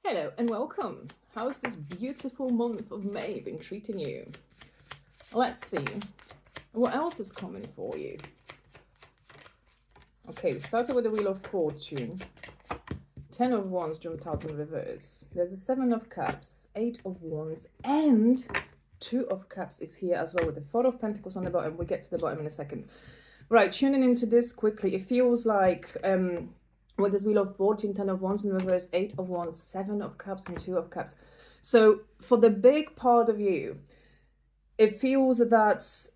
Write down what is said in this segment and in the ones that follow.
Hello and welcome. How's this beautiful month of May been treating you? Let's see. What else is coming for you? Okay, we started with the Wheel of Fortune. 10 of Wands jumped out in reverse. There's a 7 of Cups, 8 of Wands, and 2 of Cups is here as well with the 4 of Pentacles on the bottom. We'll get to the bottom in a second. Right, tuning into this quickly. It feels like with this Wheel of Fortune, 10 of Wands in reverse, 8 of Wands, 7 of Cups, and 2 of Cups. So for the big part of you, it feels that,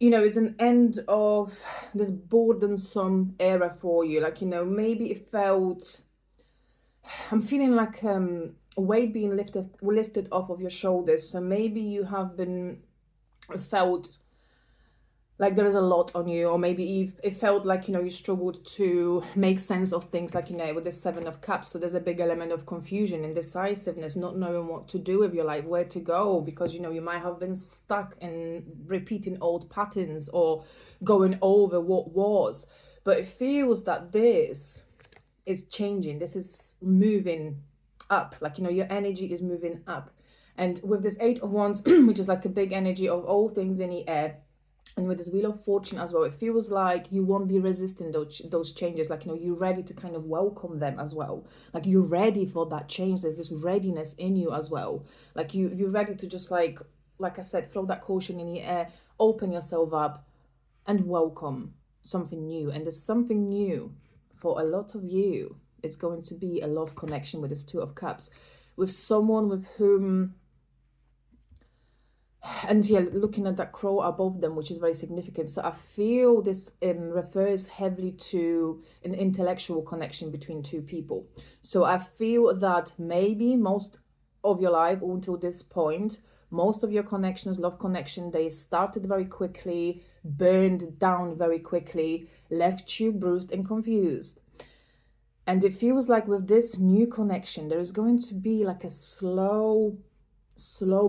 you know, it's an end of this burdensome era for you. Like, you know, maybe it felt, I'm feeling like a weight being lifted off of your shoulders. So maybe you have been felt like there is a lot on you, or maybe it felt like, you know, you struggled to make sense of things, like, you know, with the 7 of Cups. So there's a big element of confusion, indecisiveness, not knowing what to do with your life, where to go, because, you know, you might have been stuck in repeating old patterns or going over what was. But it feels that this is changing. This is moving up. Like, you know, your energy is moving up. And with this 8 of Wands, which is like a big energy of all things in the air, and with this Wheel of Fortune as well, it feels like you won't be resisting those changes. Like, you know, you're ready to kind of welcome them as well. Like, you're ready for that change. There's this readiness in you as well. Like, you're ready to just, like I said, throw that caution in the air, open yourself up and welcome something new. And there's something new for a lot of you. It's going to be a love connection with this 2 of Cups, with someone with whom... And yeah, looking at that crow above them, which is very significant. So I feel this refers heavily to an intellectual connection between two people. So I feel that maybe most of your life until this point, most of your connections, love connection, they started very quickly, burned down very quickly, left you bruised and confused. And it feels like with this new connection, there is going to be like a slow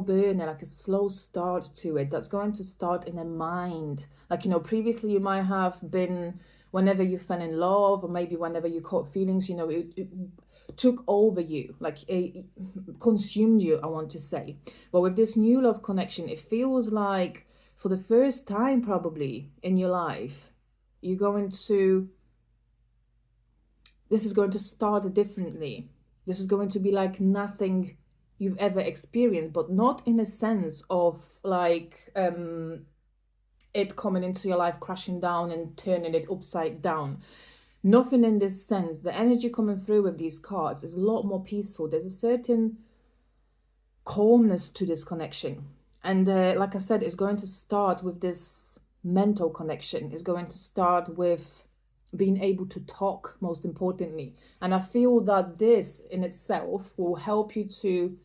burner, like a slow start to it, that's going to start in a mind. Like, you know, previously you might have been, whenever you fell in love, or maybe whenever you caught feelings, you know, it took over you, like it consumed you, I want to say. But with this new love connection, it feels like for the first time probably in your life, you're going to, this is going to start differently. This is going to be like nothing you've ever experienced, but not in a sense of like it coming into your life, crashing down and turning it upside down. Nothing in this sense. The energy coming through with these cards is a lot more peaceful. There's a certain calmness to this connection. And like I said, it's going to start with this mental connection. It's going to start with being able to talk, most importantly. And I feel that this in itself will help you to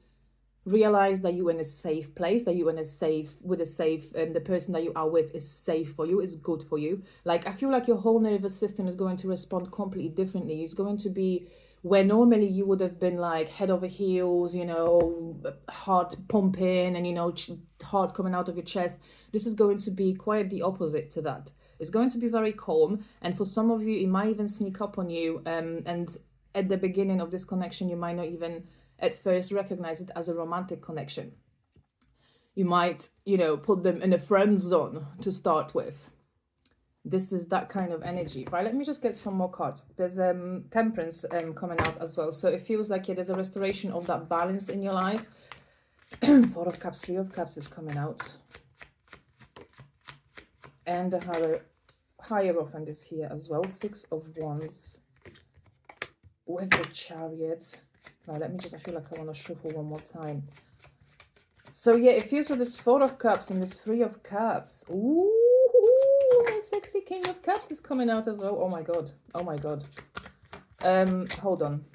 realize that you're in a safe place, that you're in a safe, with a safe, the person that you are with is safe for you, is good for you. Like, I feel like your whole nervous system is going to respond completely differently. It's going to be where normally you would have been like head over heels, you know, heart pumping and, you know, heart coming out of your chest. This is going to be quite the opposite to that. It's going to be very calm. And for some of you, it might even sneak up on you. And at the beginning of this connection, you might not even at first recognize it as a romantic connection. You might, you know, put them in a friend zone to start with. This is that kind of energy, right? Let me just get some more cards. There's Temperance coming out as well. So it feels like, yeah, there's a restoration of that balance in your life. 4 of Cups, 3 of Cups is coming out. And the Hierophant is here as well. 6 of Wands with the Chariot. Now, let me just, I feel like I want to shuffle one more time. So, yeah, it feels with this 4 of Cups and this 3 of Cups. Ooh, sexy King of Cups is coming out as well. Oh, my God. Oh, my God. Hold on.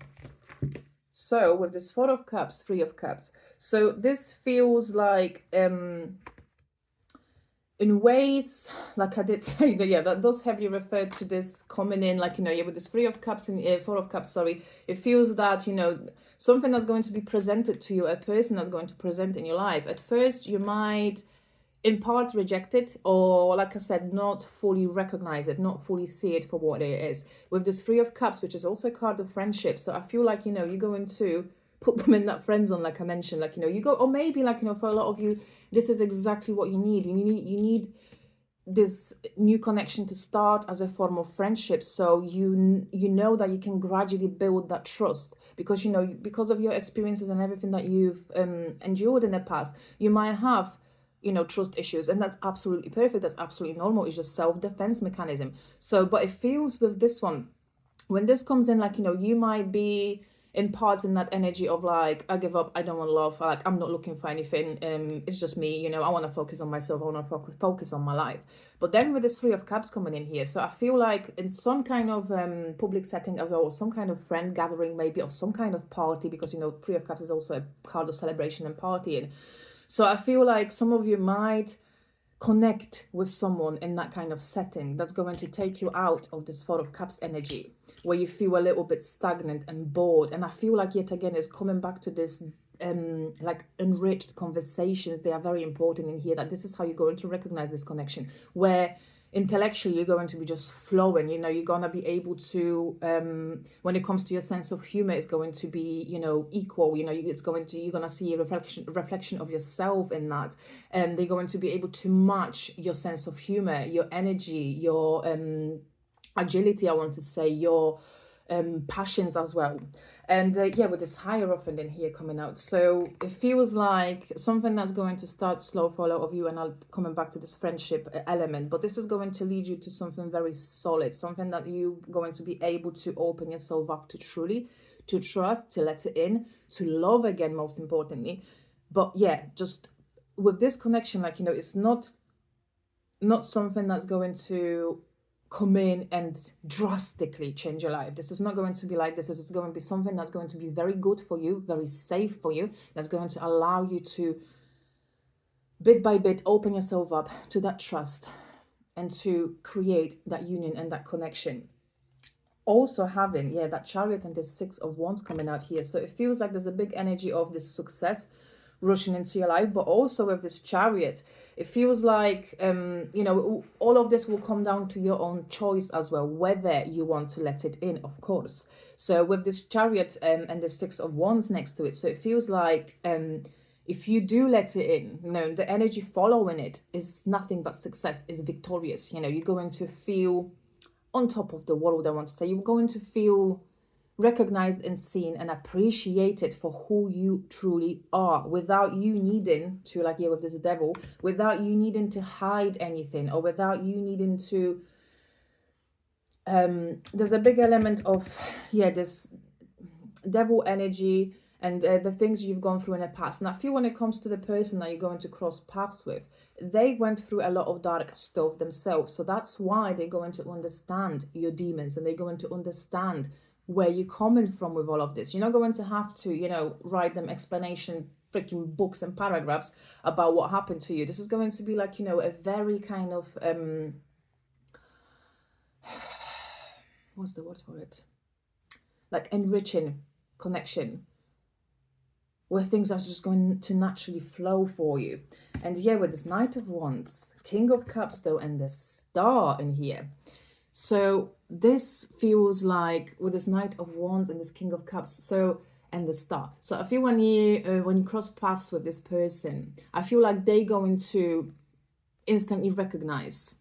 So, with this 4 of Cups, 3 of Cups. So, this feels like, in ways, like I did say, that, yeah, that does heavily refer to this coming in, like, you know, yeah, with this 3 of Cups and 4 of Cups, sorry, it feels that, you know, something that's going to be presented to you, a person that's going to present in your life. At first, you might, in parts, reject it, or, like I said, not fully recognize it, not fully see it for what it is. With this 3 of Cups, which is also a card of friendship, so I feel like, you know, you're going to put them in that friend zone, like I mentioned, like, you know, you go, or maybe like, you know, for a lot of you, this is exactly what you need. You need this new connection to start as a form of friendship, so you know that you can gradually build that trust, because, you know, because of your experiences and everything that you've endured in the past, you might have, you know, trust issues, and that's absolutely perfect, that's absolutely normal. It's just self-defense mechanism. So, but it feels with this one, when this comes in, like, you know, you might be in parts in that energy of like, I give up, I don't want love, like I'm not looking for anything, it's just me, you know, I want to focus on myself, I want to focus on my life. But then with this Three of Cups coming in here, so I feel like in some kind of public setting as well, or some kind of friend gathering maybe, or some kind of party, because, you know, Three of Cups is also a card of celebration and partying. So I feel like some of you might connect with someone in that kind of setting that's going to take you out of this Four of Cups energy, where you feel a little bit stagnant and bored. And I feel like, yet again, it's coming back to this like enriched conversations. They are very important in here, that this is how you're going to recognize this connection, where intellectually you're going to be just flowing, you know, you're going to be able to when it comes to your sense of humor, it's going to be, you know, equal, you know, you're going to see a reflection of yourself in that, and they're going to be able to match your sense of humor, your energy, your agility, I want to say, your passions as well. And yeah, with this Hierophant in here coming out, so it feels like something that's going to start slow for a lot of you, and I'll coming back to this friendship element, but this is going to lead you to something very solid, something that you're going to be able to open yourself up to, truly to trust, to let it in, to love again, most importantly. But yeah, just with this connection, like, you know, it's not something that's going to come in and drastically change your life. This is not going to be like this. It's going to be something that's going to be very good for you, very safe for you, that's going to allow you to bit by bit open yourself up to that trust and to create that union and that connection. Also having, yeah, that Chariot and this Six of Wands coming out here. So it feels like there's a big energy of this success rushing into your life, but also with this Chariot, it feels like you know, all of this will come down to your own choice as well, whether you want to let it in, of course. So with this Chariot and the Six of Wands next to it, so it feels like if you do let it in, you know, the energy following it is nothing but success, is victorious. You know, you're going to feel on top of the world, I want to say. You're going to feel recognized and seen and appreciated for who you truly are, without you needing to, like, yeah, with this Devil, without you needing to hide anything, or without you needing to there's a big element of, yeah, this Devil energy and the things you've gone through in the past. And I feel when it comes to the person that you're going to cross paths with, they went through a lot of dark stuff themselves, so that's why they're going to understand your demons, and they're going to understand where you're coming from with all of this. You're not going to have to, you know, write them explanation freaking books and paragraphs about what happened to you. This is going to be like, you know, a very kind of what's the word for it, like enriching connection, where things are just going to naturally flow for you. And yeah, with this Knight of Wands, King of Cups though, and the Star in here, so this feels like with this Knight of Wands and this King of Cups, so, and the Star. So I feel when you cross paths with this person, I feel like they're going to instantly recognize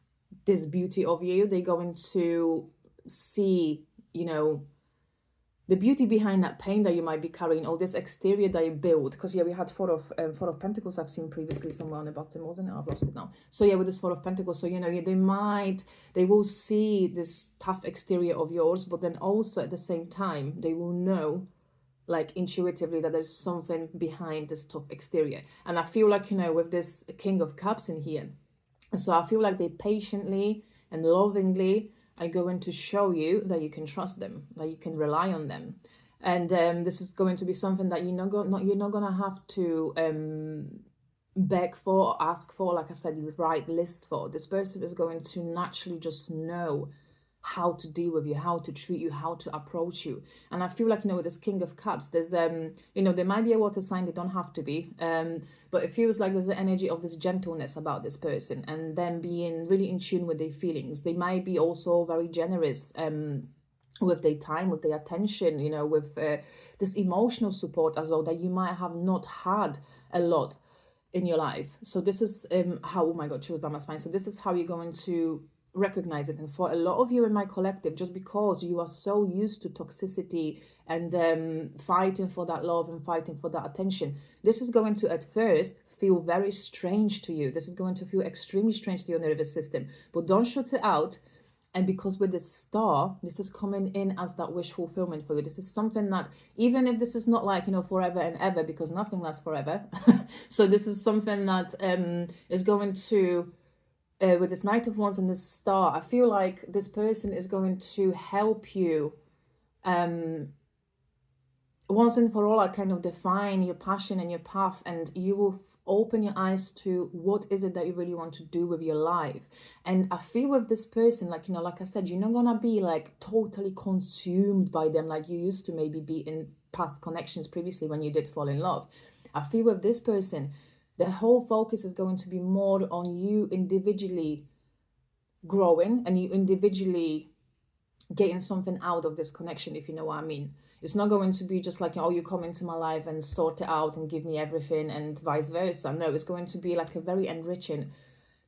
this beauty of you. They're going to see, you know, the beauty behind that pain that you might be carrying, or this exterior that you build. Because yeah, we had Four of Pentacles I've seen previously somewhere on the bottom, wasn't it? I've lost it now. So yeah, with this Four of Pentacles, so, you know, they will see this tough exterior of yours, but then also at the same time, they will know, like, intuitively, that there's something behind this tough exterior. And I feel like, you know, with this King of Cups in here, so I feel like they patiently and lovingly are going to show you that you can trust them, that you can rely on them. And this is going to be something that you're not going to have to beg for or ask for, like I said, write lists for. This person is going to naturally just know how to deal with you, how to treat you, how to approach you. And I feel like, you know, with this King of Cups, there's you know, there might be a water sign, they don't have to be, but it feels like there's an energy of this gentleness about this person, and them being really in tune with their feelings. They might be also very generous with their time, with their attention, you know, with this emotional support as well that you might have not had a lot in your life. So this is how, oh my God, she was down my spine. So this is how you're going to recognize it. And for a lot of you in my collective, just because you are so used to toxicity and fighting for that love and fighting for that attention, this is going to at first feel very strange to you. This is going to feel extremely strange to your nervous system, but don't shut it out. And because with this star, this is coming in as that wish fulfillment for you. This is something that, even if this is not like, you know, forever and ever, because nothing lasts forever. So this is something that is going to, with this Knight of Wands and this star, I feel like this person is going to help you once and for all, I kind of define your passion and your path, and you will open your eyes to what is it that you really want to do with your life. And I feel with this person, like, you know, like I said, you're not gonna be like totally consumed by them like you used to maybe be in past connections previously when you did fall in love. I feel with this person, the whole focus is going to be more on you individually growing and you individually getting something out of this connection, if you know what I mean. It's not going to be just like, oh, you come into my life and sort it out and give me everything and vice versa. No, it's going to be like a very enriching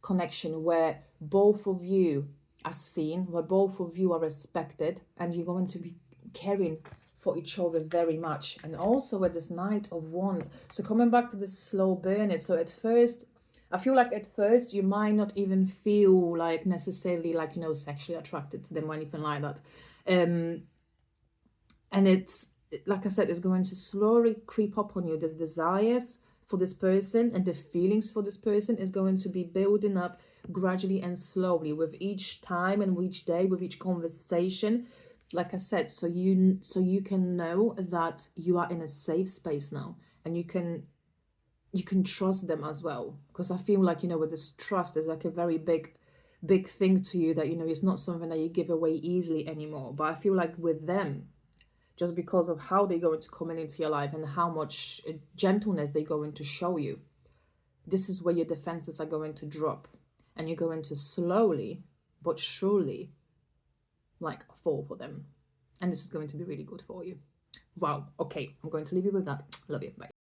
connection where both of you are seen, where both of you are respected, and you're going to be caring for each other very much. And also with this Knight of Wands, so coming back to this slow burner, so at first, I feel like at first you might not even feel like necessarily like, you know, sexually attracted to them or anything like that. And it's, like I said, it's going to slowly creep up on you. This desires for this person and the feelings for this person is going to be building up gradually and slowly with each time and with each day, with each conversation. Like I said, so you can know that you are in a safe space now, and you can trust them as well. Because I feel like, you know, with this trust is like a very big thing to you that, you know, it's not something that you give away easily anymore. But I feel like with them, just because of how they're going to come into your life and how much gentleness they're going to show you, this is where your defenses are going to drop, and you're going to slowly but surely like fall for them. And this is going to be really good for you. Wow. Okay, I'm going to leave you with that. Love you. Bye.